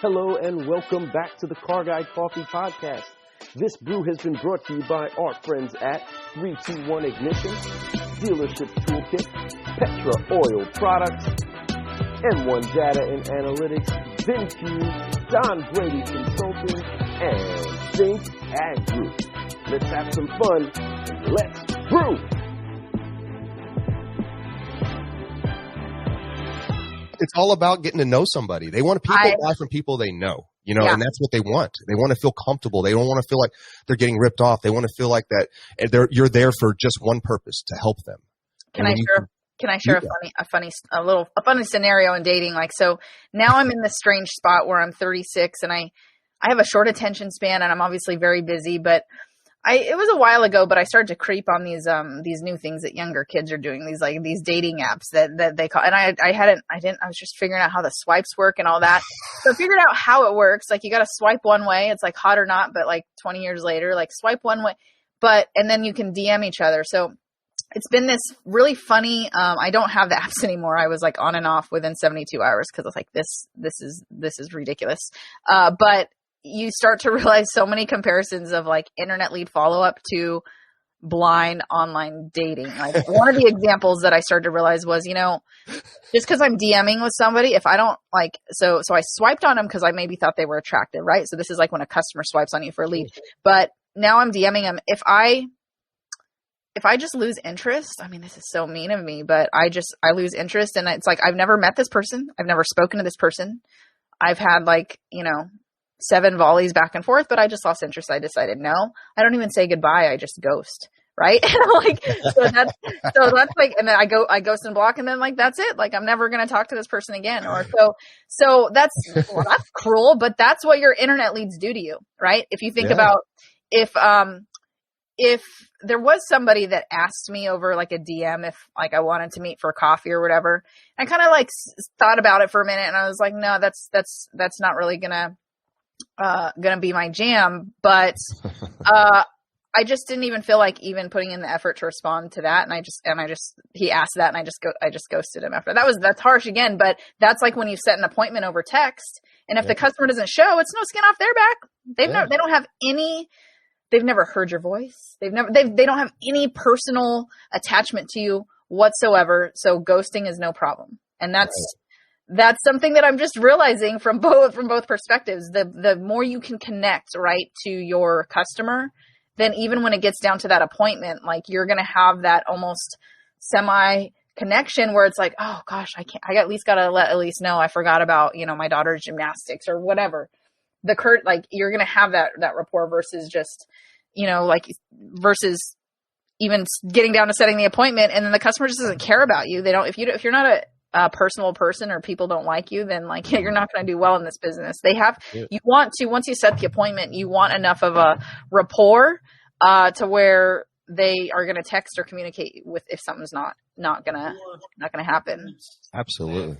Hello and welcome back to the Car Guy Coffee Podcast. This brew has been brought to you by our friends at 321 Ignition, Dealership Toolkit, Petra Oil Products, M1 Data and Analytics, VinQ, Don Brady Consulting, and Think and Brew. Let's have some fun. Let's brew! It's all about getting to know somebody. They want people buy from people they know, and that's what they want. They want to feel comfortable. They don't want to feel like they're getting ripped off. They want to feel like that you're there for just one purpose, to help them. Can I share a funny scenario in dating? Like, so now I'm in this strange spot where I'm 36 and I have a short attention span and I'm obviously very busy, but it was a while ago, but I started to creep on these new things that younger kids are doing, these dating apps that they call, and I was just figuring out how the swipes work and all that. So I figured out how it works. Like, you got to swipe one way. It's like hot or not, but like 20 years later, like swipe one way, and then you can DM each other. So it's been this really funny. I don't have the apps anymore. I was like on and off within 72 hours because I was like, this is ridiculous. But you start to realize so many comparisons of like internet lead follow-up to blind online dating. Like, one of the examples that I started to realize was, just because I'm DMing with somebody, if I don't so I swiped on them because I maybe thought they were attractive, right? So this is like when a customer swipes on you for a lead. But now I'm DMing them. If I just lose interest, I mean, this is so mean of me, but I lose interest, and it's like, I've never met this person. I've never spoken to this person. I've had 7 volleys back and forth, but I just lost interest. I decided, no, I don't even say goodbye. I just ghost. Right. So that's like, and then I ghost and block, and then that's it. Like, I'm never going to talk to this person again. Or so that's cruel, but that's what your internet leads do to you. Right. If you think about, if there was somebody that asked me over like a DM, if like I wanted to meet for coffee or whatever, I kind of thought about it for a minute, and I was like, no, that's not really gonna be my jam. But I just didn't even feel like even putting in the effort to respond to that, and he asked that, and I just ghosted him after. That's harsh again, but that's like when you set an appointment over text, and if the customer doesn't show, it's no skin off their back. They don't have any. They've never heard your voice. They don't have any personal attachment to you whatsoever. So ghosting is no problem, and that's something that I'm just realizing from both perspectives. The more you can connect, right, to your customer, then even when it gets down to that appointment, like, you're going to have that almost semi connection where it's like, oh gosh, I at least got to let Elise know I forgot about, my daughter's gymnastics or whatever. You're going to have that rapport versus just, versus even getting down to setting the appointment, and then the customer just doesn't care about you. They don't, if you're not a personal person, or people don't like you, then you're not going to do well in this business. You want to, once you set the appointment, you want enough of a rapport to where they are going to text or communicate with if something's not going to happen. Absolutely.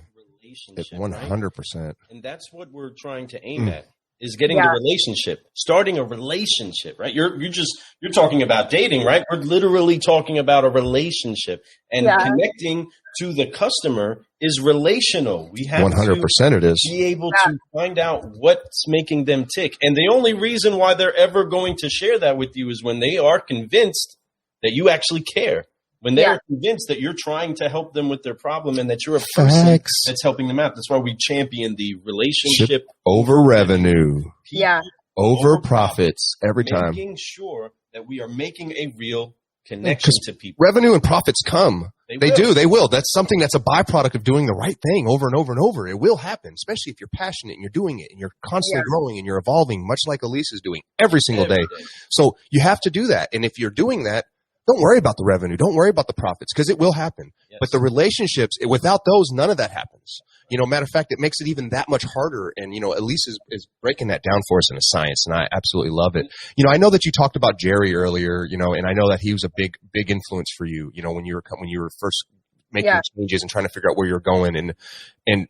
100%. And that's what we're trying to aim at. Is getting the relationship, starting a relationship, right? You're talking about dating, right? We're literally talking about a relationship, and connecting to the customer is relational. We have 100% it is. Be able to find out what's making them tick. And the only reason why they're ever going to share that with you is when they are convinced that you actually care. When they're convinced that you're trying to help them with their problem, and that you're a person that's helping them out. That's why we champion the relationship over revenue. Yeah. Over profits every time. Making sure that we are making a real connection to people. Revenue and profits come. They will. That's something that's a byproduct of doing the right thing over and over and over. It will happen, especially if you're passionate and you're doing it and you're constantly growing and you're evolving, much like Elise is doing every single day. So you have to do that. And if you're doing that, don't worry about the revenue. Don't worry about the profits, because it will happen. Yes. But the relationships, without those, none of that happens. Matter of fact, it makes it even that much harder. And, Elise is breaking that down for us in a science, and I absolutely love it. I know that you talked about Jerry earlier, and I know that he was a big, big influence for you, when you were first making changes and trying to figure out where you're going. And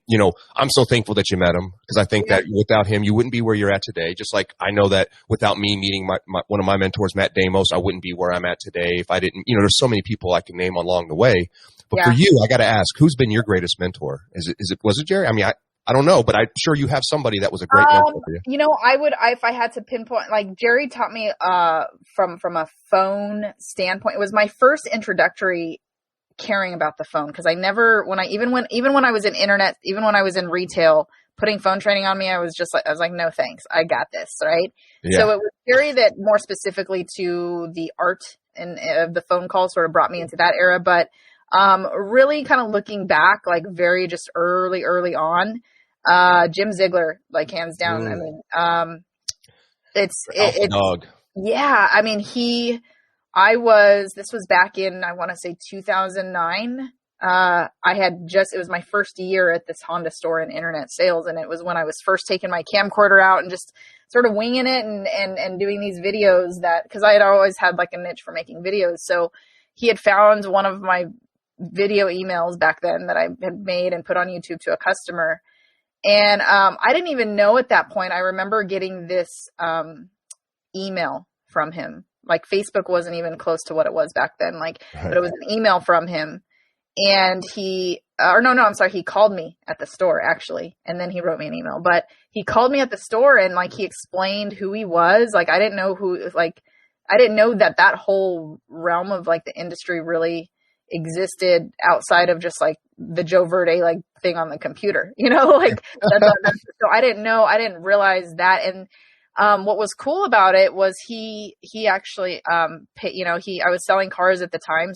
I'm so thankful that you met him, because I think that without him, you wouldn't be where you're at today. Just like I know that without me meeting one of my mentors, Matt Damos, I wouldn't be where I'm at today if I didn't, there's so many people I can name along the way. But for you, I got to ask, who's been your greatest mentor? Was it Jerry? I mean, I don't know, but I'm sure you have somebody that was a great mentor for you. You know, if I had to pinpoint, like Jerry taught me from a phone standpoint. It was my first introductory caring about the phone, because I never, even when I was in internet, even when I was in retail, putting phone training on me, I was like, no thanks, I got this, right? Yeah. So it was Jerry that more specifically to the art and of the phone call sort of brought me into that era. But really kind of looking back, like very just early on, Jim Ziegler, like hands down. I mean, it's dog. Yeah. I mean, this was back in, I want to say 2009. It was my first year at this Honda store in internet sales. And it was when I was first taking my camcorder out and just sort of winging it and doing these videos cause I had always had like a niche for making videos. So he had found one of my video emails back then that I had made and put on YouTube to a customer. And, I didn't even know at that point. I remember getting this, email from him. Like Facebook wasn't even close to what it was back then. But it was an email from him, and he called me at the store actually. And then he wrote me an email, but he called me at the store and like, he explained who he was. Like, I didn't know I didn't know that whole realm of like the industry really existed outside of just like the Joe Verde like thing on the computer, you know, like so I didn't realize that. And what was cool about it was he actually I was selling cars at the time,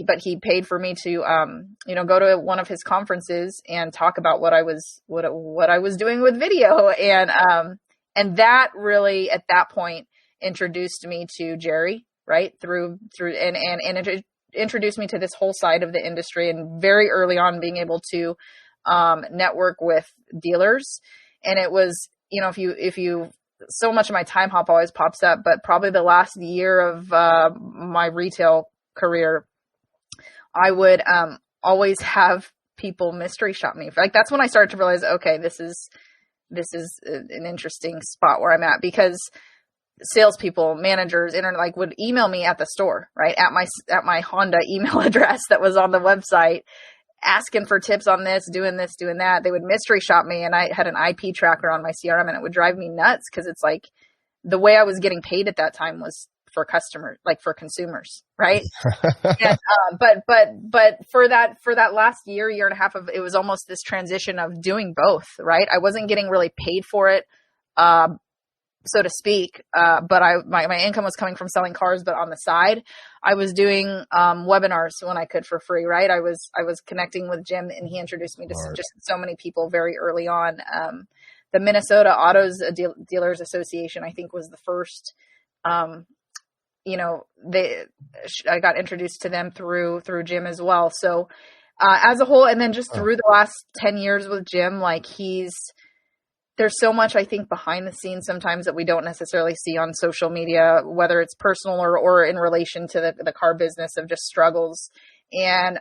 but he paid for me to go to one of his conferences and talk about what I was doing with video, and that really at that point introduced me to Jerry, right, through and it introduced me to this whole side of the industry, and very early on being able to network with dealers. And it was, if you so much of my time hop always pops up, but probably the last year of my retail career, I would always have people mystery shop me. Like, that's when I started to realize, okay, this is an interesting spot where I'm at, because salespeople, managers, would email me at the store, right, at my Honda email address that was on the website, asking for tips on this, doing that. They would mystery shop me, and I had an IP tracker on my CRM, and it would drive me nuts, because it's like the way I was getting paid at that time was for customers, like for consumers, right? And, but for that last year and a half of it was almost this transition of doing both, right? I wasn't getting really paid for it, so to speak, but my income was coming from selling cars. But on the side, I was doing webinars when I could for free, right? I was connecting with Jim, and he introduced me to just so many people very early on. The Minnesota Autos Dealers Association, I think, was the first. I got introduced to them through Jim as well. So as a whole, and then just through the last 10 years with Jim, like there's so much, I think, behind the scenes sometimes that we don't necessarily see on social media, whether it's personal or in relation to the car business, of just struggles. And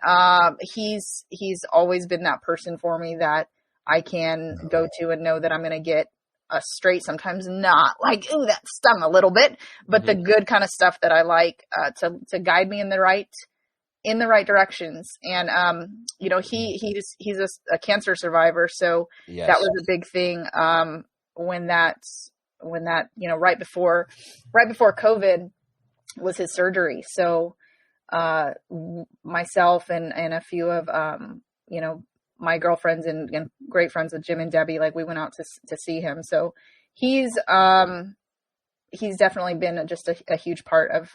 he's always been that person for me that I can go to and know that I'm going to get a straight, sometimes not like, ooh, that stung a little bit, but the good kind of stuff that I like to guide me in the right directions. And, he's a cancer survivor. So yes, that was a big thing. When that, right before COVID was his surgery. So, myself and a few of, my girlfriends and great friends with Jim and Debbie, like we went out to see him. So he's definitely been just a huge part of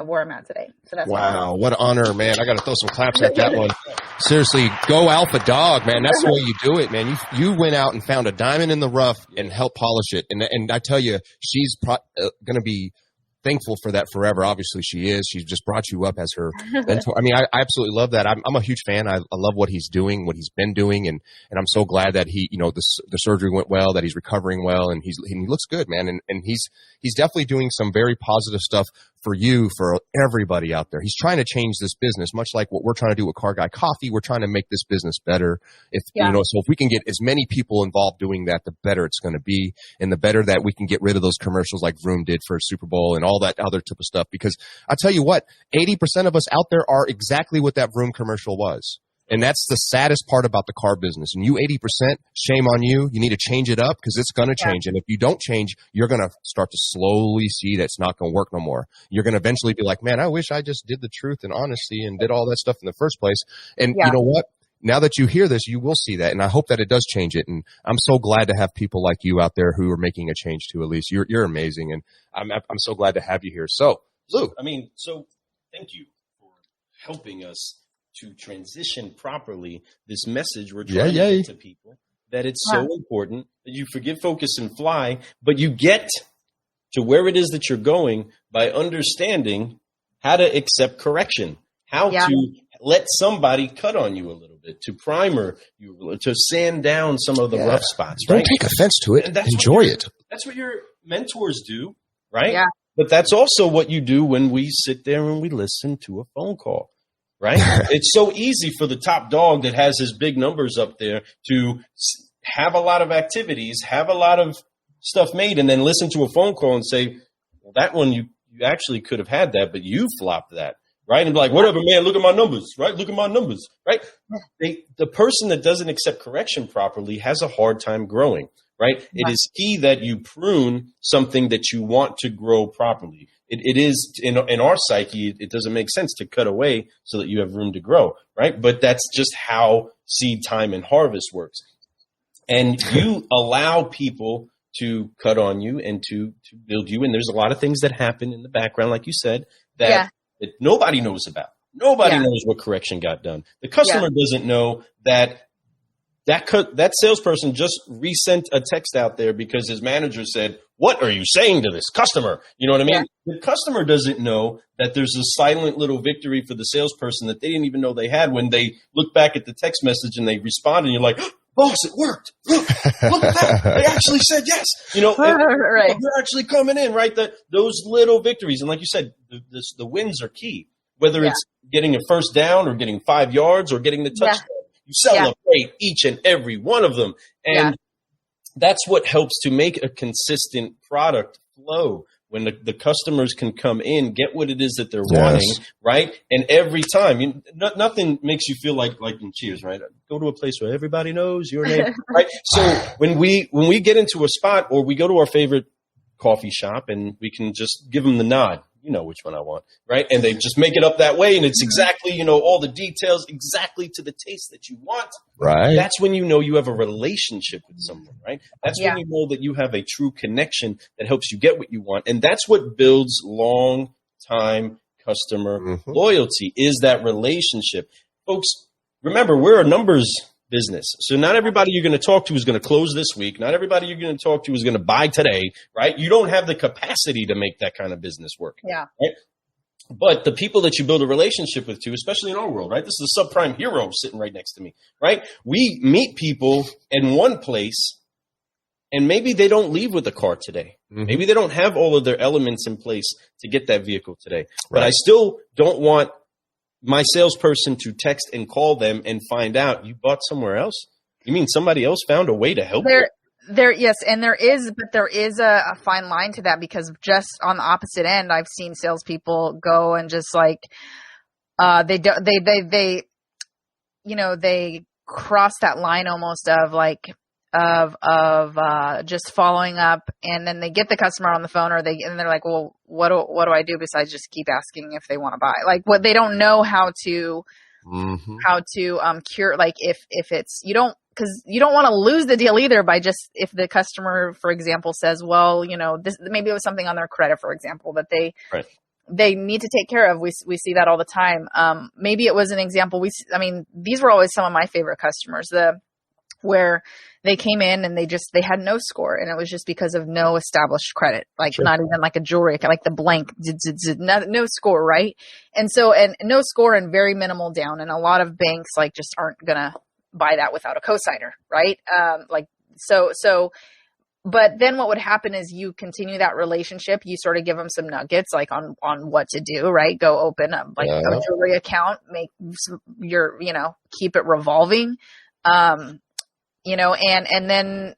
where I'm at today. So that's wow. What an honor, man. I got to throw some claps at that one. Seriously, go alpha dog, man. That's the way you do it, man. You went out and found a diamond in the rough and helped polish it. And I tell you, she's going to be thankful for that forever. Obviously she is. She's just brought you up as her mentor. I mean, I absolutely love that. I'm a huge fan. I love what he's doing, what he's been doing. And I'm so glad that he, the surgery went well, that he's recovering well, and he looks good, man. And he's definitely doing some very positive stuff for you, for everybody out there. He's trying to change this business, much like what we're trying to do with Car Guy Coffee. We're trying to make this business better. So if we can get as many people involved doing that, the better it's going to be, and the better that we can get rid of those commercials like Vroom did for Super Bowl and all that other type of stuff. Because I tell you what, 80% of us out there are exactly what that Vroom commercial was. And that's the saddest part about the car business. And you 80%, shame on you. You need to change it up because it's going to change. And if you don't change, you're going to start to slowly see that it's not going to work no more. You're going to eventually be like, man, I wish I just did the truth and honesty and did all that stuff in the first place. And you know what? Now that you hear this, you will see that. And I hope that it does change it. And I'm so glad to have people like you out there who are making a change too, Elise. You're amazing. And I'm so glad to have you here. So, Lou. So thank you for helping us to transition properly this message we're trying to get to people, that it's so important that you forget, focus, and fly, but you get to where it is that you're going by understanding how to accept correction, how to let somebody cut on you a little bit, to primer you, to sand down some of the rough spots. Right? Don't take offense to it. Enjoy it. That's what your mentors do, right? Yeah. But that's also what you do when we sit there and we listen to a phone call. Right? It's so easy for the top dog that has his big numbers up there to have a lot of activities, have a lot of stuff made, and then listen to a phone call and say, well, that one, you actually could have had that, but you flopped that. Right? And be like, whatever, man, look at my numbers. Right? Look at my numbers. Right? The person that doesn't accept correction properly has a hard time growing. Right? It is key that you prune something that you want to grow properly. It is in our psyche, it doesn't make sense to cut away so that you have room to grow, right? But that's just how seed time and harvest works. And you allow people to cut on you and to build you. And there's a lot of things that happen in the background, like you said, that nobody knows about. Nobody knows what correction got done. The customer doesn't know that salesperson just resent a text out there because his manager said, what are you saying to this customer? You know what I mean? The customer doesn't know that there's a silent little victory for the salesperson that they didn't even know they had when they look back at the text message and they respond and you're like, boss, it worked. Look at that. They actually said yes. You know, they're actually coming in, right? Those little victories. And like you said, the wins are key, whether it's getting a first down or getting 5 yards or getting the touchdown. You celebrate each and every one of them. And that's what helps to make a consistent product flow. When the customers can come in, get what it is that they're wanting, right? And every time, nothing makes you feel like in Cheers, right? Go to a place where everybody knows your name, right? So when we get into a spot or we go to our favorite coffee shop and we can just give them the nod, you know which one I want, right? And they just make it up that way, and it's exactly, all the details exactly to the taste that you want. Right. That's when you know you have a relationship with someone, right? That's when you know that you have a true connection that helps you get what you want. And that's what builds long-time customer loyalty, is that relationship. Folks, remember, we're a numbers business. So not everybody you're going to talk to is going to close this week. Not everybody you're going to talk to is going to buy today, right? You don't have the capacity to make that kind of business work. Yeah. Right? But the people that you build a relationship with too, especially in our world, right? This is a subprime hero sitting right next to me, right? We meet people in one place and maybe they don't leave with a car today. Maybe they don't have all of their elements in place to get that vehicle today. But I still don't want my salesperson to text and call them and find out you bought somewhere else. You mean somebody else found a way to help you? Yes, and there is a fine line to that, because just on the opposite end, I've seen salespeople go and just like they cross that line almost of just following up, and then they get the customer on the phone, and they're like, well, what do I do besides just keep asking if they want to buy? Like, what they don't know how to cure, like if it's, because you don't want to lose the deal either by just, if the customer, for example, says, well, this, maybe it was something on their credit, for example, that they need to take care of. We see that all the time. Maybe it was an example. These were always some of my favorite customers, where they came in and they had no score, and it was just because of no established credit, not even like a jewelry, like the blank, no score. Right. And no score and very minimal down. And a lot of banks just aren't going to buy that without a cosigner. Right. But then what would happen is you continue that relationship. You sort of give them some nuggets, on what to do, right? Go open a jewelry account, make keep it revolving. And then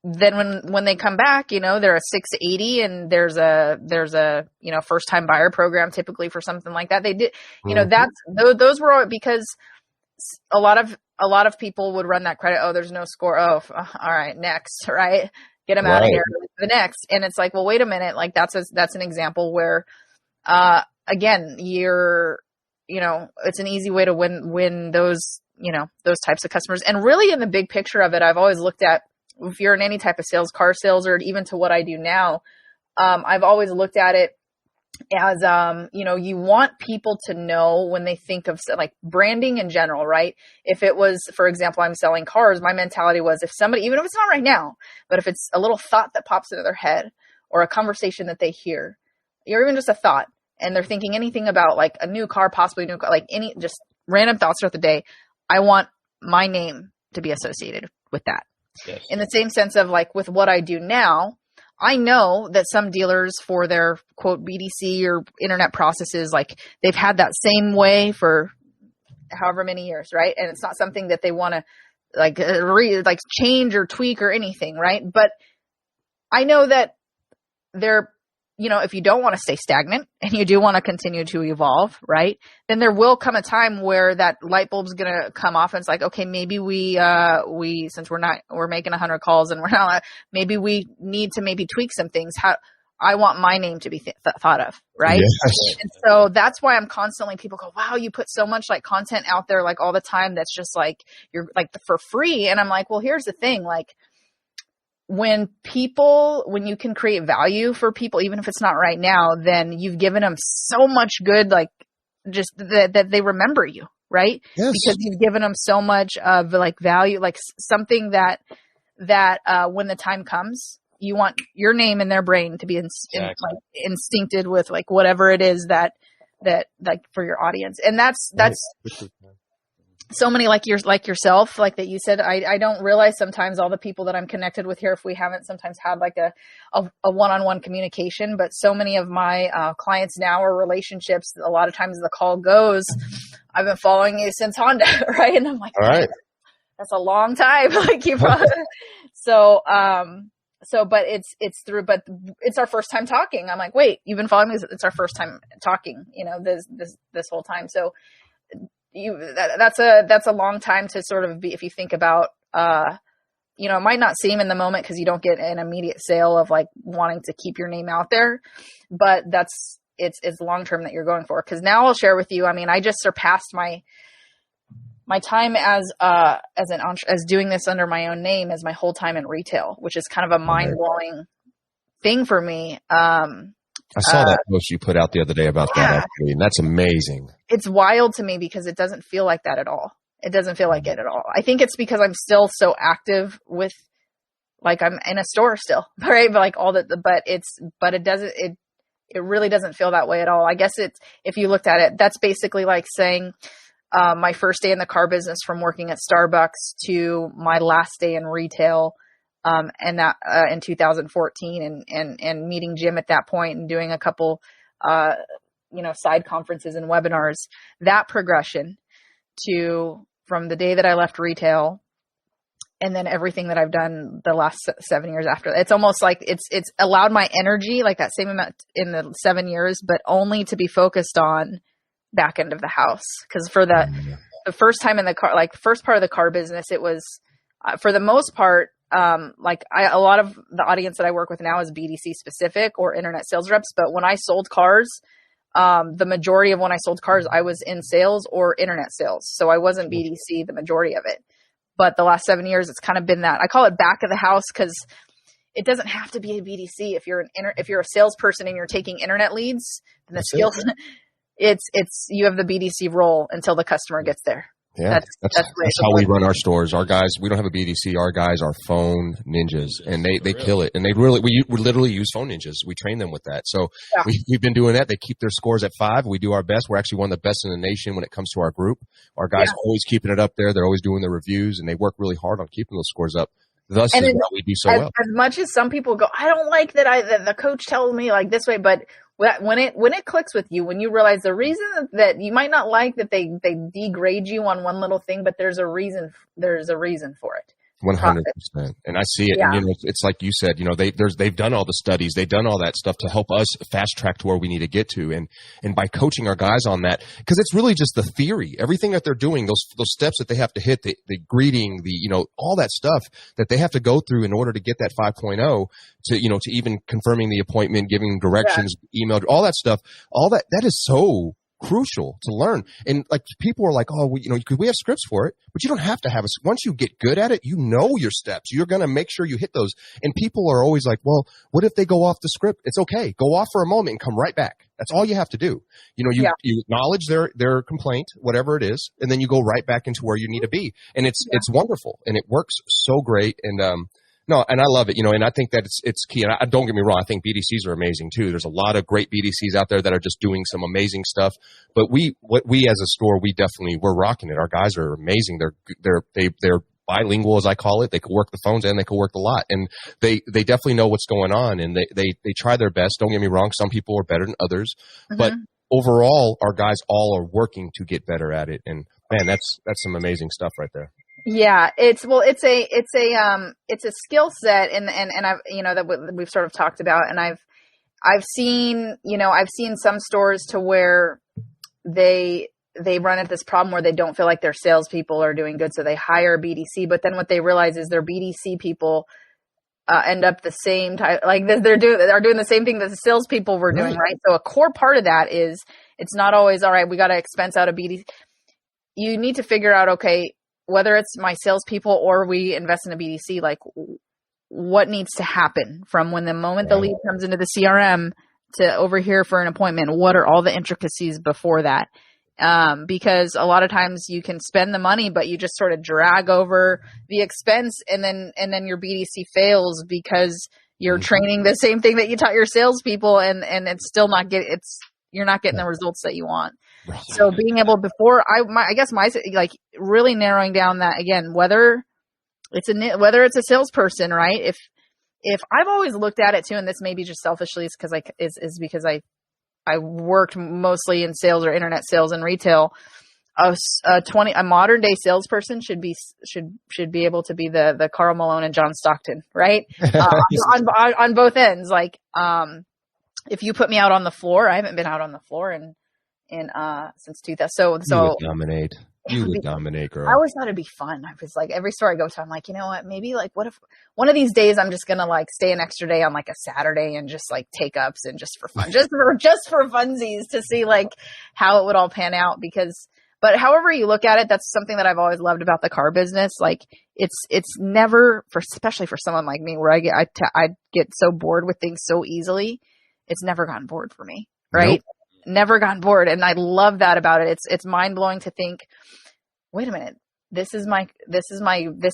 when they come back, they're a 680, and there's a first time buyer program typically for something like that. They did, those were all because a lot of people would run that credit. Oh, there's no score. Oh, all right, next, right? Get them out of here. The next. And it's like, well, wait a minute. Like that's an example where, again, it's an easy way to win those, those types of customers. And really in the big picture of it, I've always looked at, if you're in any type of sales, car sales, or even to what I do now, I've always looked at it as, you want people to know when they think of like branding in general, right? If it was, for example, I'm selling cars, my mentality was if somebody, even if it's not right now, but if it's a little thought that pops into their head or a conversation that they hear, or even just a thought, and they're thinking anything about like a new car, possibly a new car, like any just random thoughts throughout the day, I want my name to be associated with that. Yes. In the same sense of like with what I do now, I know that some dealers for their quote BDC or internet processes, like they've had that same way for however many years, right? And it's not something that they want to like change or tweak or anything, right? But I know that they're, if you don't want to stay stagnant and you do want to continue to evolve, right? Then there will come a time where that light bulb's going to come off and it's like, okay, maybe we since we're making 100 calls and we're not, maybe we need to maybe tweak some things. I want my name to be thought of, right? Yes. And so that's why I'm constantly, people go, wow, you put so much like content out there, like all the time. That's just like, you're like for free. And I'm like, well, here's the thing. Like, when you can create value for people, even if it's not right now, then you've given them so much good, like just that they remember you, right? Yes. Because you've given them so much of like value, like something that when the time comes, you want your name in their brain to be instincted with like whatever it is that like for your audience. And that's so many like yourself, like that you said, I don't realize sometimes all the people that I'm connected with here, if we haven't sometimes had like a one-on-one communication, but so many of my clients now are relationships. A lot of times the call goes, I've been following you since Honda, right? And I'm like, all right, that's a long time. Like you probably, but it's our first time talking. I'm like, wait, you've been following me? It's our first time talking, this whole time. So that's a long time to sort of be, if you think about, it might not seem in the moment because you don't get an immediate sale of like wanting to keep your name out there, but it's long-term that you're going for. Cause now I'll share with you, I mean, I just surpassed my time as doing this under my own name as my whole time in retail, which is kind of a mind-blowing thing for me. I saw that post you put out the other day about that, actually, and that's amazing. It's wild to me because it doesn't feel like that at all. It doesn't feel like it at all. I think it's because I'm still so active with, like, I'm in a store still, right? But like it really doesn't feel that way at all. I guess if you looked at it, that's basically like saying, my first day in the car business from working at Starbucks to my last day in retail. And that, in 2014 and meeting Jim at that point and doing a couple, side conferences and webinars, that progression from the day that I left retail and then everything that I've done the last 7 years after. It's almost like it's allowed my energy, like that same amount in the 7 years, but only to be focused on back end of the house. Cause for the first time in the car, like first part of the car business, it was, for the most part, a lot of the audience that I work with now is BDC specific or internet sales reps. But when I sold cars, the majority of when I sold cars, I was in sales or internet sales. So I wasn't BDC, the majority of it. But the last 7 years, it's kind of been that. I call it back of the house because it doesn't have to be a BDC. If you're a salesperson and you're taking internet leads, then the skills, you have the BDC role until the customer gets there. Yeah, that's how we run our stores. Our guys, we don't have a BDC. Our guys are phone ninjas, and they kill it. And we literally use phone ninjas. We train them with that. So we've been doing that. They keep their scores at 5. We do our best. We're actually one of the best in the nation when it comes to our group. Our guys are always keeping it up there. They're always doing the reviews, and they work really hard on keeping those scores up. Thus is why we do so well. As much as some people go, I don't like that the coach tells me like this way, but when it clicks with you, when you realize the reason that you might not like that they degrade you on one little thing, but there's a reason for it. 100%. And I see it. Yeah. And, it's like you said, they've done all the studies, they've done all that stuff to help us fast track to where we need to get to. And by coaching our guys on that, because it's really just the theory, everything that they're doing, those steps that they have to hit, the greeting, all that stuff that they have to go through in order to get that 5.0 to even confirming the appointment, giving directions, email, all that stuff, that is so crucial to learn. And like people are like, because we have scripts for it, but you don't have to have once you get good at it, your steps. You're going to make sure you hit those. And people are always like, well, what if they go off the script? It's okay. Go off for a moment and come right back. That's all you have to do. You acknowledge their complaint, whatever it is, and then you go right back into where you need to be. And it's wonderful and it works so great. And, no, and I love it, and I think that it's key. And I don't get me wrong, I think BDCs are amazing too. There's a lot of great BDCs out there that are just doing some amazing stuff. But we as a store, we're rocking it. Our guys are amazing. They're bilingual, as I call it. They can work the phones and they can work the lot, and they definitely know what's going on, and they try their best. Don't get me wrong, some people are better than others, but overall, our guys all are working to get better at it. And man, that's some amazing stuff right there. Yeah, it's a skill set, and I've that we've sort of talked about, and I've seen some stores to where they run into this problem where they don't feel like their salespeople are doing good, so they hire a BDC, but then what they realize is their BDC people end up the same type, like they're doing the same thing that the salespeople were doing, right? So a core part of that is it's not always all right. We got to expense out a BDC. You need to figure out, okay, whether it's my salespeople or we invest in a BDC, like what needs to happen from when the moment the lead comes into the CRM to over here for an appointment. What are all the intricacies before that? Because a lot of times you can spend the money, but you just sort of drag over the expense, and then your BDC fails because you're training the same thing that you taught your salespeople, and it's still not you're not getting the results that you want. So being able really narrowing down that again, whether it's a salesperson, right? If I've always looked at it too, and this may be just selfishly, is because I worked mostly in sales or internet sales and retail. A modern day salesperson should be able to be the Karl Malone and John Stockton, right? On both ends. Like, if you put me out on the floor, I haven't been out on the floor since 2000. So you would dominate, girl. I always thought it'd be fun. I was like, every store I go to, I'm like, you know what? Maybe like, what if one of these days I'm just gonna like stay an extra day on like a Saturday and just like take ups and just for fun, just for funsies to see like how it would all pan out. But however you look at it, that's something that I've always loved about the car business. Like it's never, especially for someone like me, where I get so bored with things so easily. It's never gotten bored for me, right? Nope. Never gotten bored. And I love that about it. It's mind blowing to think, wait a minute, this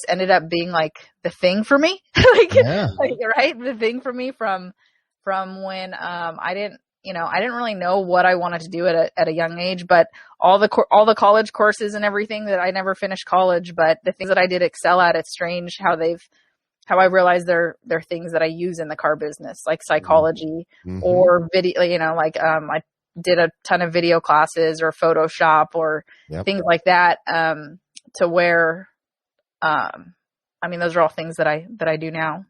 ended up being like the thing for me. Right? The thing for me from when, I didn't really know what I wanted to do at a young age, but all the college courses and everything that I never finished college, but the things that I did excel at, it's strange how I realized they're things that I use in the car business, like psychology or video, I did a ton of video classes or Photoshop or things like that, to where, those are all things that I do now.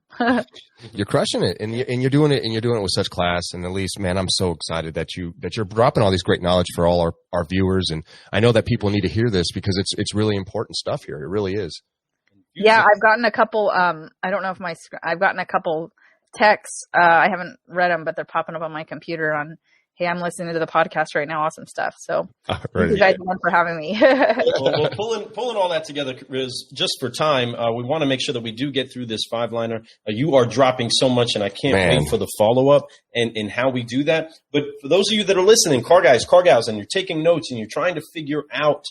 You're crushing it, and you're doing it with such class. And Elise, man, I'm so excited that you're dropping all these great knowledge for all our viewers. And I know that people need to hear this because it's really important stuff here. It really is. Yeah, I've gotten a couple. I don't know if I've gotten a couple texts. I haven't read them, but they're popping up on my computer on, hey, I'm listening to the podcast right now. Awesome stuff. So thank you guys again for having me. well, pulling all that together is just for time. We want to make sure that we do get through this 5-liner. You are dropping so much, and I can't wait for the follow-up and how we do that. But for those of you that are listening, car guys, car gals, and you're taking notes and you're trying to figure out,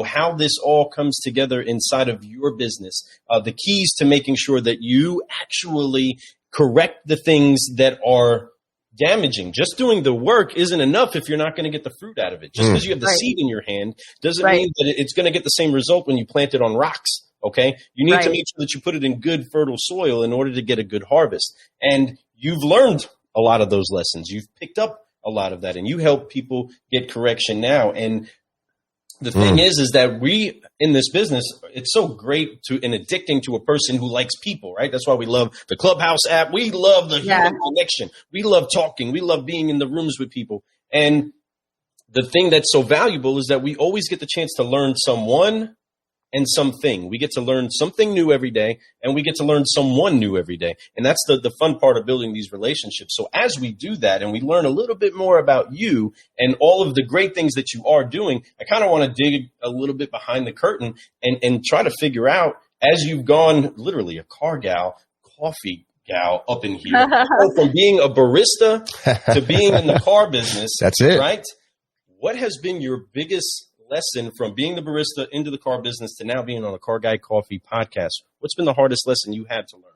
how this all comes together inside of your business, the keys to making sure that you actually correct the things that are damaging. Just doing the work isn't enough if you're not going to get the fruit out of it. Just because you have the seed in your hand doesn't mean that it's going to get the same result when you plant it on rocks. Okay. You need to make sure that you put it in good, fertile soil in order to get a good harvest. And you've learned a lot of those lessons. You've picked up a lot of that, and you help people get correction now. And the thing is that we in this business, it's so great and addicting to a person who likes people, right? That's why we love the Clubhouse app. We love the human connection. We love talking. We love being in the rooms with people. And the thing that's so valuable is that we always get the chance to learn someone and something. We get to learn something new every day, and we get to learn someone new every day. And that's the fun part of building these relationships. So as we do that and we learn a little bit more about you and all of the great things that you are doing, I kind of want to dig a little bit behind the curtain and try to figure out, as you've gone literally a car gal, coffee gal up in here, from being a barista to being in the car business. That's it. Right? What has been your biggest lesson from being the barista into the car business to now being on the Car Guy Coffee podcast? What's been the hardest lesson you had to learn?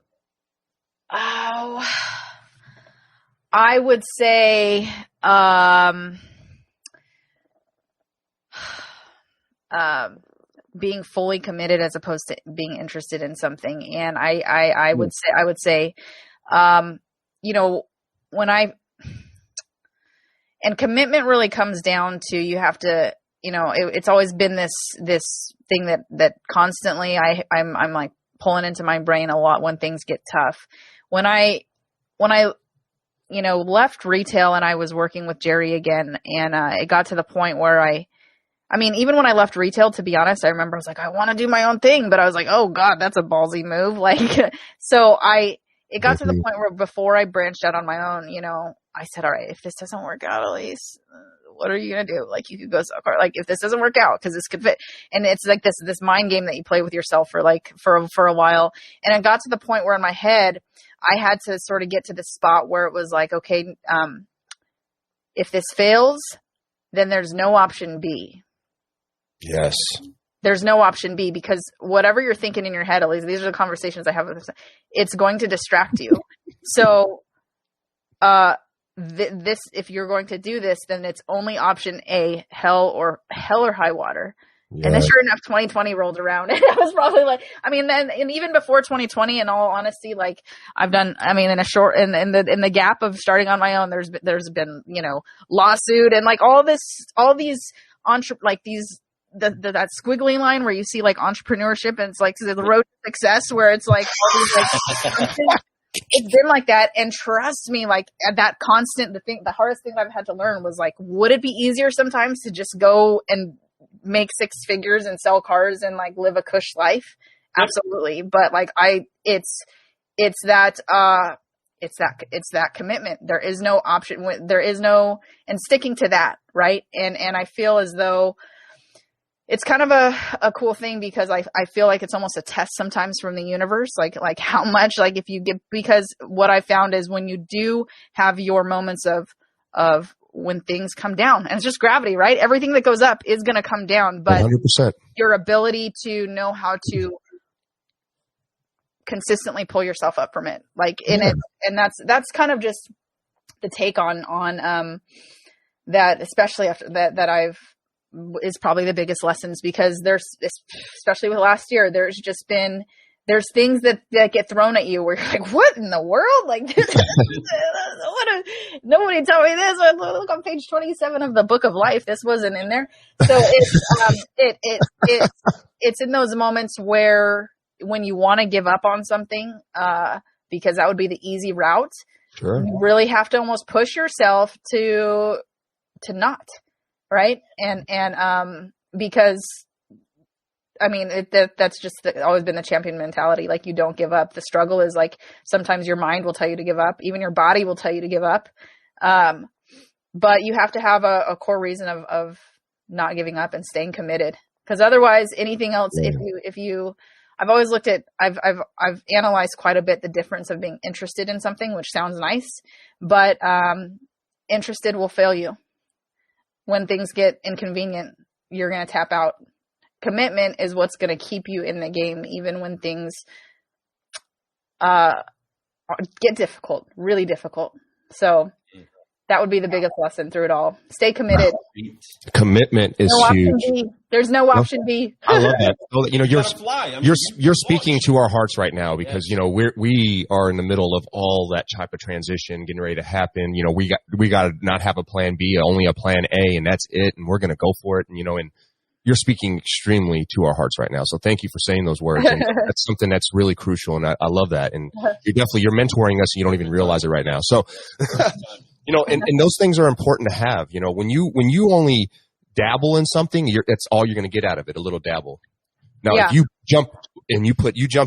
Oh, I would say being fully committed as opposed to being interested in something. And I would say, you know, and commitment really comes down to, you have to, you know, it's always been this thing that constantly I'm like pulling into my brain a lot when things get tough. When I, you know, left retail and I was working with Jerry again, and it got to the point where I mean, even when I left retail, to be honest, I remember I was like, I want to do my own thing, but I was like, oh God, that's a ballsy move. Like, so it got to the point where before I branched out on my own, you know, I said, all right, if this doesn't work out, Elise, what are you going to do? Like, you could go sell car. Like, if this doesn't work out, because this could fit. And it's like this mind game that you play with yourself for a while. And it got to the point where in my head, I had to sort of get to the spot where it was like, okay, if this fails, then there's no option B. Yes. There's no option B, because whatever you're thinking in your head, at least these are the conversations I have with them, it's going to distract you. So, this, if you're going to do this, then it's only option A, hell or high water. Yeah. And then sure enough, 2020 rolled around, and I was probably like, I mean, then, and even before 2020, in all honesty, like I've done, I mean, in the gap of starting on my own, there's been, you know, lawsuit and like that squiggly line where you see like entrepreneurship, and it's like the road to success, where it's like all these like it's been like that. And trust me, like that constant, the hardest thing I've had to learn was like, would it be easier sometimes to just go and make 6 figures and sell cars and like live a cush life? Absolutely. But like it's that commitment. There is no option. And sticking to that. Right. And I feel as though it's kind of a cool thing, because I feel like it's almost a test sometimes from the universe, like how much, like if you get, because what I found is when you do have your moments of when things come down, and it's just gravity, right? Everything that goes up is going to come down, but 100%. Your ability to know how to consistently pull yourself up from it, like in it. And that's kind of just the take on that, especially after that is probably the biggest lessons, because there's, especially with last year, there's things that get thrown at you where you're like, what in the world? Like, nobody told me this. Look on page 27 of the Book of Life. This wasn't in there. So it's in those moments where, when you want to give up on something, because that would be the easy route. Sure. You really have to almost push yourself to not. Right. And because I mean, that's just always been the champion mentality. Like, you don't give up. The struggle is like, sometimes your mind will tell you to give up. Even your body will tell you to give up. But you have to have a core reason of not giving up and staying committed, because otherwise anything else, if you, I've always looked at, I've analyzed quite a bit the difference of being interested in something, which sounds nice, but interested will fail you. When things get inconvenient, you're going to tap out. Commitment is what's going to keep you in the game, even when things get difficult, really difficult. So that would be the biggest lesson through it all. Stay committed. Commitment is huge. There's no option B. I love that. You know, you're speaking to our hearts right now, because you know we are in the middle of all that type of transition getting ready to happen. You know, we got to not have a plan B, only a plan A, and that's it. And we're going to go for it. And you know, and you're speaking extremely to our hearts right now. So thank you for saying those words. And that's something that's really crucial. And I love that. And you're mentoring us and you don't even realize it right now. So, and those things are important to have. When you only dabble in something, that's all you're going to get out of it, a little dabble. Now, if you jump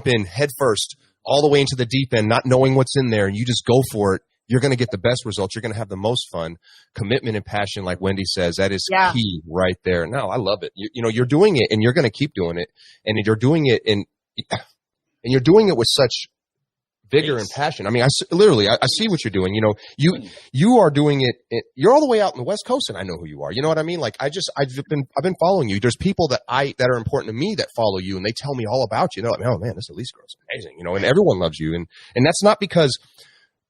in head first all the way into the deep end, not knowing what's in there, and you just go for it, you're going to get the best results. You're going to have the most fun. Commitment and passion, like Wendy says, that is key right there. No, I love it. You're doing it, and you're going to keep doing it, and you're doing it, and you're doing it with such vigor and passion. I mean, I see what you're doing. You are doing it. You're all the way out in the West Coast, and I know who you are. You know what I mean? Like I've been following you. There's people that are important to me that follow you, and they tell me all about you. Like, oh man, this Elise girl's amazing. And everyone loves you, and that's not because.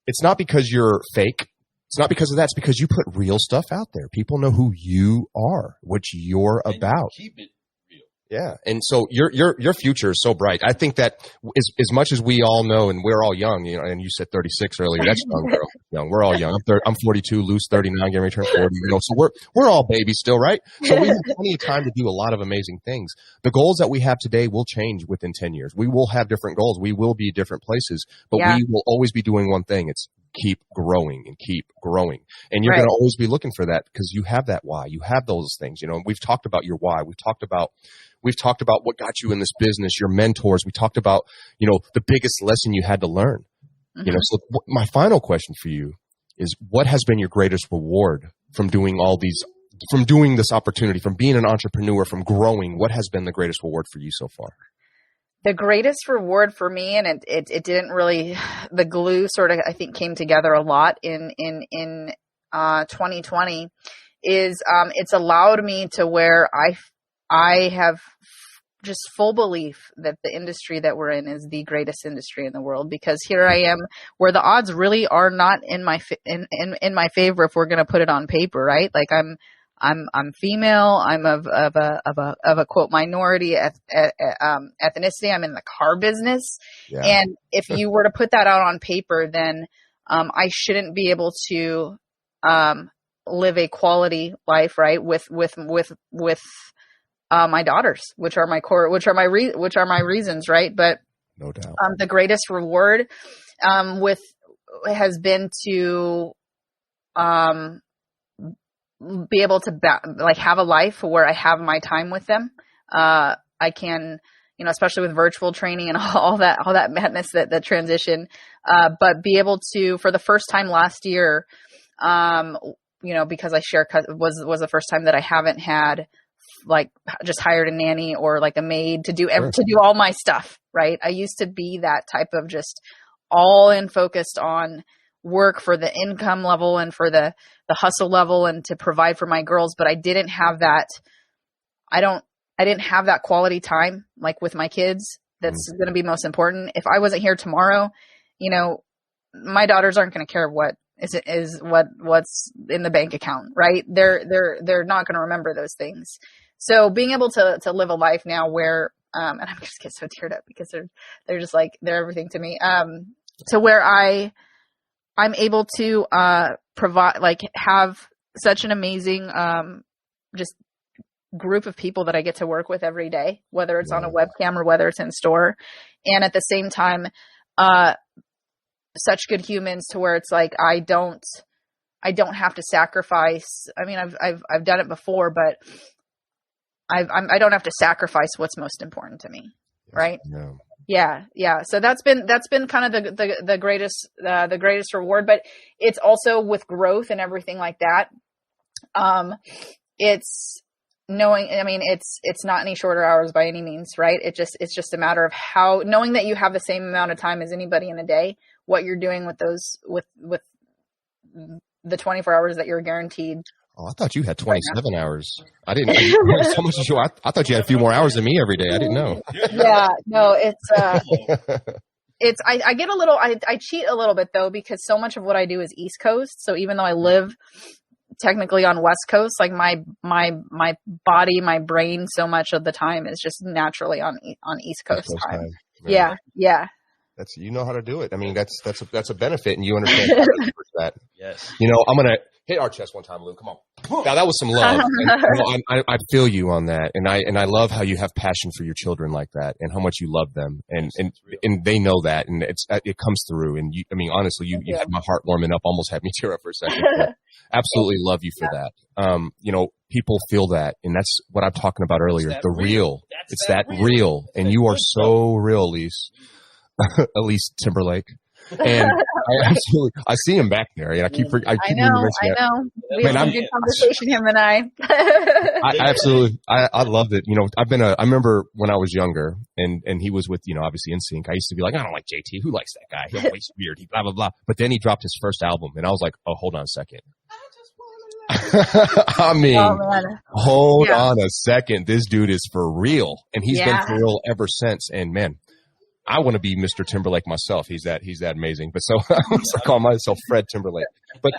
It's not because you're fake. It's not because of that. It's because you put real stuff out there. People know who you are, what you're about. Keep it real. Yeah. And so your future is so bright. I think that as much as we all know, and we're all young, and you said 36 earlier, that's young, girl. Young. We're all young. I'm 42, Lou's 39, getting ready to turn 40, so we're all babies still, right? So we have plenty of time to do a lot of amazing things. The goals that we have today will change within 10 years. We will have different goals. We will be different places, but we will always be doing one thing. It's keep growing and keep growing. And you're going to always be looking for that because you have that why. You have those things, we've talked about your why. We've talked about what got you in this business, your mentors. We talked about, the biggest lesson you had to learn. Mm-hmm. So my final question for you is, what has been your greatest reward from doing this opportunity, from being an entrepreneur, from growing? What has been the greatest reward for you so far? The greatest reward for me, and it didn't really, the glue sort of, I think, came together a lot in 2020 is, it's allowed me to where I have just full belief that the industry that we're in is the greatest industry in the world, because here I am where the odds really are not in my favor if we're going to put it on paper, right? Like I'm female. I'm of a quote minority ethnicity. I'm in the car business. Yeah. And if you were to put that out on paper, then, I shouldn't be able to, live a quality life, right? With my daughters, which are my core, which are my reasons, right? But no doubt, the greatest reward, has been to, be able to have a life where I have my time with them. I can, especially with virtual training and all that madness, that transition, but be able to, for the first time last year, because I was the first time that I haven't had just hired a nanny or like a maid to do all my stuff. Right. I used to be that type of just all in focused on work for the income level and for the hustle level and to provide for my girls. But I didn't have that. I didn't have that quality time, like with my kids. That's going to be most important. If I wasn't here tomorrow, my daughters aren't going to care what's in the bank account, right? They're not going to remember those things. So being able to live a life now where, and I'm just get so teared up because they're just they're everything to me, to where I'm able to, provide, have such an amazing, just group of people that I get to work with every day, whether it's on a webcam or whether it's in store. And at the same time, such good humans to where it's I don't have to sacrifice. I mean, I've done it before, but I don't have to sacrifice what's most important to me. Right. Yeah. Yeah. So that's been kind of the greatest reward, but it's also with growth and everything like that. It's knowing, I mean, it's not any shorter hours by any means, right? It's just a matter of knowing that you have the same amount of time as anybody in a day, what you're doing with those, with the 24 hours that you're guaranteed. Oh, I thought you had 27 hours. I didn't know so much as you. I thought you had a few more hours than me every day. I didn't know. Yeah, no, I get a little, I cheat a little bit though, because so much of what I do is East Coast. So even though I live technically on West Coast, my body, my brain, so much of the time is just naturally on East Coast time. Yeah. You know how to do it. I mean, that's a benefit, and you understand that. Yes. Hit our chest one time, Lou. Come on. Now that was some love. And, I feel you on that, and I love how you have passion for your children like that, and how much you love them, and they know that, and it comes through. And you, I mean, honestly, you had my heart warming up, almost had me tear up for a second. Absolutely love you for that. You know, people feel that, and that's what I'm talking about earlier. The real. It's that real, and you are so real, Elise. Elise Timberlake. And I see him back there, and I keep I know. We had a good conversation, him and I. I loved it. You know, I remember when I was younger, and he was with, you know, obviously NSYNC. I used to be like, I don't like JT. Who likes that guy? He's always weird. He blah blah blah. But then he dropped his first album, and I was like, oh, hold on a second. I mean, hold on a second. This dude is for real, and he's been for real ever since. And man, I want to be Mr. Timberlake myself. He's that amazing. But so I call myself Fred Timberlake. But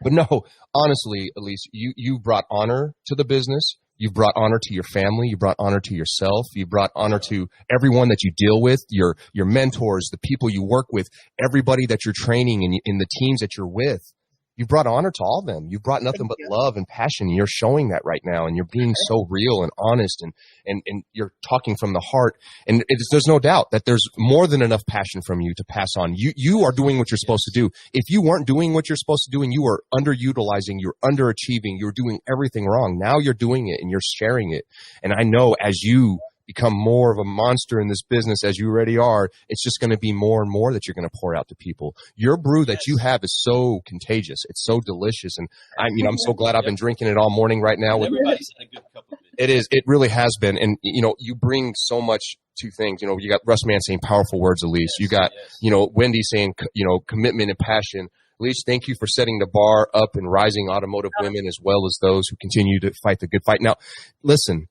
but no, honestly, Elise, you brought honor to the business. You've brought honor to your family. You brought honor to yourself. You brought honor to everyone that you deal with, your mentors, the people you work with, everybody that you're training in the teams that you're with. You brought honor to all of them. You've brought nothing but love and passion. You're showing that right now, and you're being so real and honest, and you're talking from the heart. And there's no doubt that there's more than enough passion from you to pass on. You are doing what you're supposed to do. If you weren't doing what you're supposed to do, and you were underutilizing, you're underachieving, you're doing everything wrong. Now you're doing it, and you're sharing it. And I know as you become more of a monster in this business, as you already are, it's just going to be more and more that you're going to pour out to people. Your brew that you have is so contagious. It's so delicious. And I'm so glad I've been drinking it all morning right now. Everybody's had a good cup of it. It is. It really has been. And, you bring so much to things. You got Russ Mann saying powerful words, Elise. You got, Wendy saying, commitment and passion. Elise, thank you for setting the bar up and rising automotive women as well as those who continue to fight the good fight. Now, listen,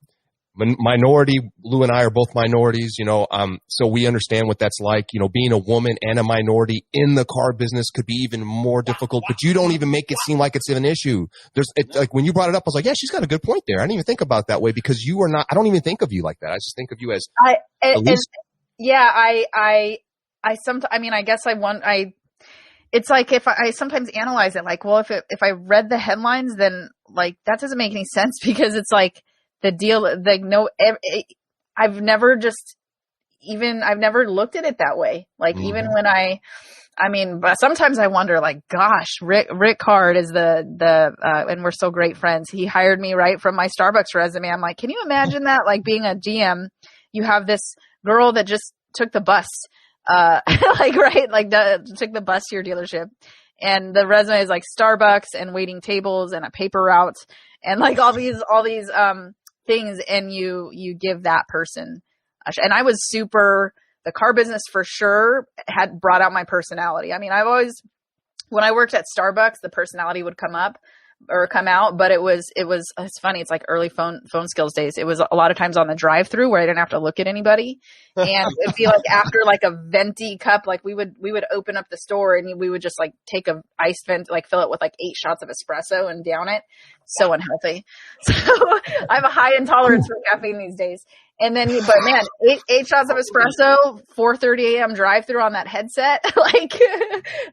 minority, Lou and I are both minorities, so we understand what that's like. Being a woman and a minority in the car business could be even more difficult, but you don't even make it seem like it's an issue. Like when you brought it up, I was like, yeah, she's got a good point there. I didn't even think about it that way, because you are not, I don't even think of you like that. I just think of you as it's like if I sometimes analyze it like, well, if I read the headlines, then like that doesn't make any sense, because it's like, the deal, like, I've never looked at it that way. Like, even when but sometimes I wonder, like, gosh, Rick Card is and we're so great friends. He hired me right from my Starbucks resume. I'm like, can you imagine that? Like, being a GM, you have this girl that just took the bus, took the bus to your dealership. And the resume is like Starbucks and waiting tables and a paper route and like all these, things, and you give that person and I was the car business for sure had brought out my personality. I mean, when I worked at Starbucks, the personality would come out, but it's funny. It's like early phone skills days. It was a lot of times on the drive-through where I didn't have to look at anybody. And it'd be like after like a venti cup, like we would open up the store and we would just like take a ice vent, like fill it with like 8 shots of espresso and down it. So unhealthy. So I have a high intolerance for caffeine these days. And then, but man, 8 shots of espresso, 4:30 a.m. drive-through on that headset. Like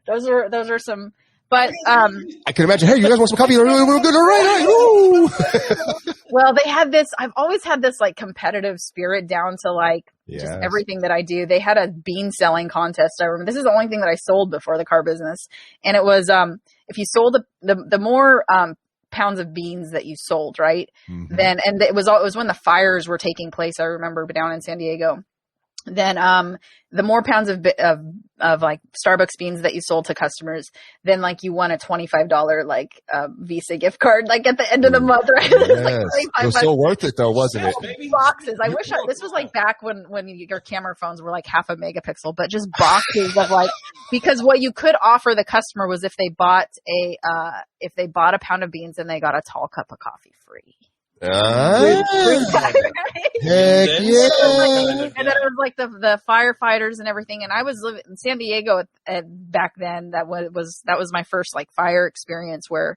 those are some. But I can imagine. Hey, you guys want some coffee? We're good. All right. Well, they had this. I've always had this like competitive spirit down to like just everything that I do. They had a bean selling contest. I remember this is the only thing that I sold before the car business, and it was if you sold the more pounds of beans that you sold, right? Mm-hmm. Then it was when the fires were taking place. I remember down in San Diego. Then the more pounds of like Starbucks beans that you sold to customers, then like you won a $25 like Visa gift card like at the end of the month, right? Yes. It was so worth it though, wasn't it? Boxes. I wish this was like back when your camera phones were like half a megapixel, but just boxes of like, because what you could offer the customer was if they bought a pound of beans, and they got a tall cup of coffee free. Heck yeah. And then it was like the firefighters and everything. And I was living in San Diego back then. That was my first like fire experience where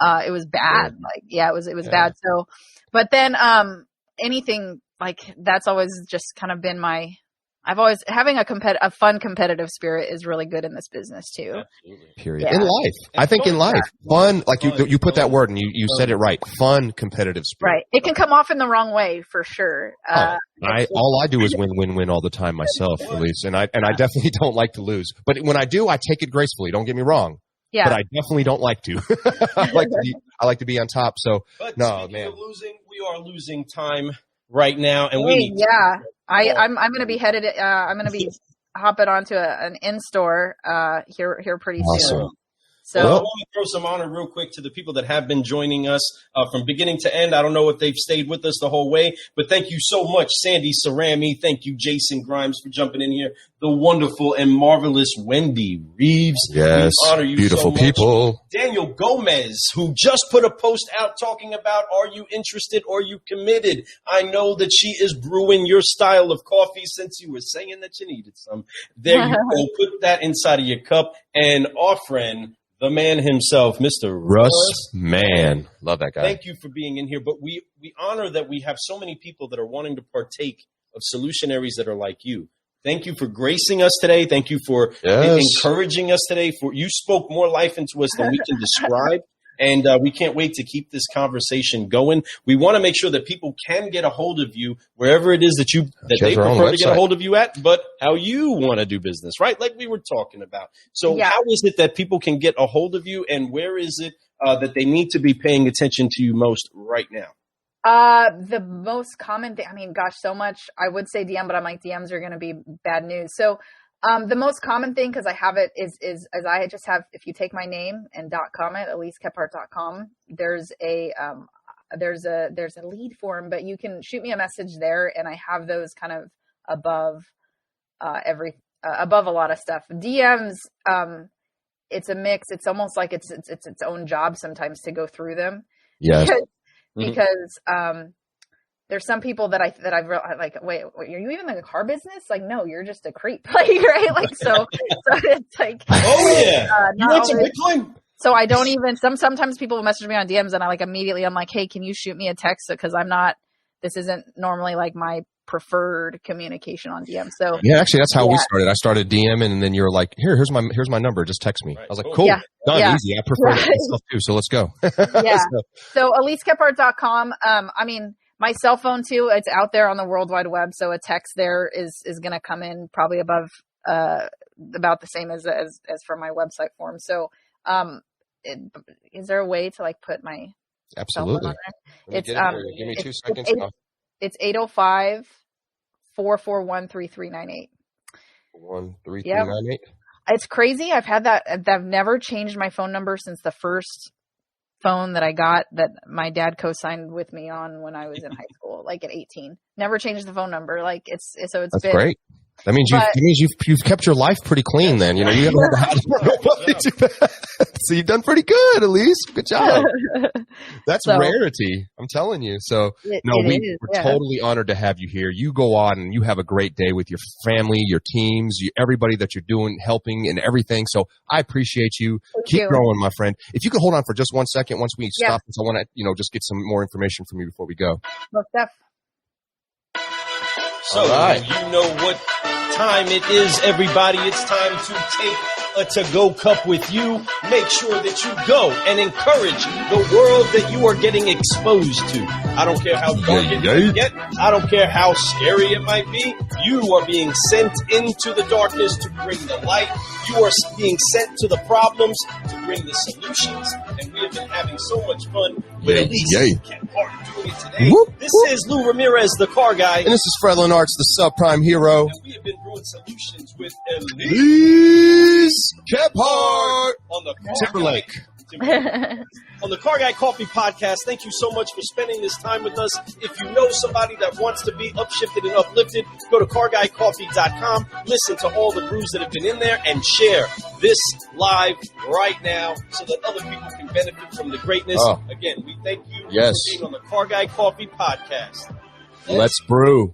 it was bad. Like, it was bad. So, but then anything like that's always just kind of been my I've always having a fun competitive spirit is really good in this business too. Absolutely. Period. Yeah. In life, I think in life, fun. Like you put that word and you said it right. Fun competitive spirit. Right. It can come off in the wrong way for sure. All I do is win all the time myself, Elise, and I definitely don't like to lose. But when I do, I take it gracefully. Don't get me wrong. Yeah. But I definitely don't like to. I like to be on top. So but no, man. Of losing, we are losing time right now, and we need. Yeah. I'm going to be headed. I'm going to be hopping onto an in-store here pretty soon. So I want to throw some honor real quick to the people that have been joining us from beginning to end. I don't know if they've stayed with us the whole way, but thank you so much, Sandy Cerami. Thank you, Jason Grimes, for jumping in here. The wonderful and marvelous Wendy Reeves. Yes, we honor you beautiful so much. People. Daniel Gomez, who just put a post out talking about, are you interested or are you committed? I know that she is brewing your style of coffee since you were saying that you needed some. There you go. Put that inside of your cup. And our friend, the man himself, Mr. Russ Mann. Love that guy. Thank you for being in here. But we honor that we have so many people that are wanting to partake of Solutionaries that are like you. Thank you for gracing us today. Thank you for encouraging us today. You spoke more life into us than we can describe. And we can't wait to keep this conversation going. We want to make sure that people can get a hold of you wherever it is that they prefer to get a hold of you at, but how you want to do business, right? Like we were talking about. So how is it that people can get a hold of you, and where is it that they need to be paying attention to you most right now? The most common thing, I mean, gosh, so much. I would say DM, but I'm like, DMs are going to be bad news. So the most common thing, because I have it, is I just have, if you take my name and .com at EliseKephart.com, there's a lead form, but you can shoot me a message there, and I have those kind of above above a lot of stuff. DMs, it's a mix. It's almost like it's its own job sometimes to go through them. Yes. Because there's some people that I've like, wait, are you even in the car business? Like, no, you're just a creep, like, right? Like, so it's like, oh yeah, you want some Bitcoin? So I don't even. Sometimes people will message me on DMs, and I I'm like, hey, can you shoot me a text? Because this isn't normally like my preferred communication on DM. So yeah, actually, that's how we started. I started DMing, and then you were like, here's my number. Just text me. Right. I was like, cool, done, easy. I prefer that stuff too. So let's go. Yeah. So EliseKephart.com. I mean, my cell phone too. It's out there on the World Wide Web. So a text there is going to come in probably above about the same as for my website form. So is there a way to like put my absolutely? Cell phone on there? Give me 2 seconds. It's 805-441-3398. 3398. It's crazy. I've had that. I've never changed my phone number since the first phone that I got that my dad co-signed with me on when I was in high school, like at 18. Never changed the phone number. Like it's That's great. That means you've kept your life pretty clean. Then you haven't had to do that. So you've done pretty good, Elise. Good job. That's rarity. I'm telling you. So we're totally honored to have you here. You go on and you have a great day with your family, your teams, everybody that you're doing, helping and everything. So I appreciate you. Keep growing, my friend. If you could hold on for just 1 second, once we stop, because I want to, just get some more information from you before we go. Well, Steph. So you know what time it is, everybody. It's time to take a to-go cup with you. Make sure that you go and encourage the world that you are getting exposed to. I don't care how dark it might get. I don't care how scary it might be. You are being sent into the darkness to bring the light. You are being sent to the problems to bring the solutions. And we have been having so much fun with Elise Kephart doing it today. This is Lou Ramirez, the car guy. And this is Fredlin Arts, the subprime hero. And we have been brewing solutions with Elise Kephart on the Timberlake. On the Car Guy Coffee Podcast. Thank you so much for spending this time with us. If you know somebody that wants to be upshifted and uplifted, go to carguycoffee.com, listen to all the brews that have been in there, and share this live right now so that other people can benefit from the greatness. Again, we thank you for being on the Car Guy Coffee Podcast. Let's brew.